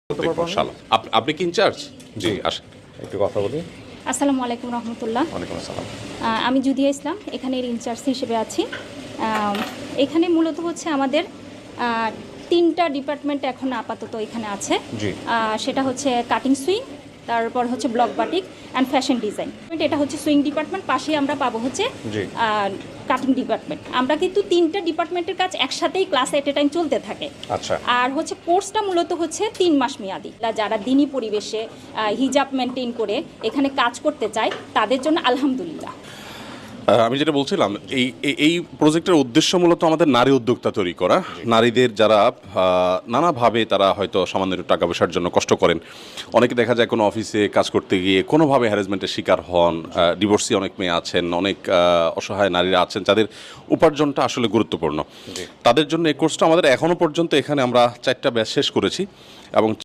ইনশাআল্লাহ। আপনি কি ইনচার্জ? জি আসেন একটু কথা বলি। আসসালামু আলাইকুম রহমতুল্লাহ। ওয়ালাইকুম আসসালাম। আমি জুদিয়া ইসলাম, এখানের ইনচার্জ হিসেবে আছি। এখানে মূলত হচ্ছে আমাদের 3টা ডিপার্টমেন্ট এখন আপাতত এখানে আছে। জি। সেটা হচ্ছে কাটিং সুইং, তারপর হচ্ছে block batik and fashion design. এটা হচ্ছে সুইং ডিপার্টমেন্ট, পাশেই আমরা পাবো হচ্ছে জি। Cutting department. আমরা কিন্তু 3টা ডিপার্টমেন্টের কাজ একসাথেই ক্লাস এট এ টাইম চলতে থাকে। আচ্ছা। আর হচ্ছে কোর্সটা মূলত হচ্ছে 3 মাস মেয়াদি। যারা দিনী পরিবেশে হিজাব মেনটেন করে এখানে কাজ করতে চায় তাদের জন্য আলহামদুলিল্লাহ। আমি যেটা বলছিলাম, এই প্রজেক্টের উদ্দেশ্য মূলত আমাদের নারী উদ্যোক্তা তৈরি করা। নারীদের যারা নানাভাবে তারা হয়তো সামান্য একটু টাকা পয়সার জন্য কষ্ট করেন। অনেকে দেখা যায় কোনো অফিসে কাজ করতে গিয়ে কোনোভাবে হ্যারাসমেন্টের শিকার হন। ডিভোর্সি অনেক মেয়ে আছেন, অনেক অসহায় নারীরা আছেন যাদের উপার্জনটা আসলে গুরুত্বপূর্ণ। তাদের জন্য এই কোর্সটা আমাদের এখনও পর্যন্ত এখানে আমরা 4টা ব্যাচ শেষ করেছি এবং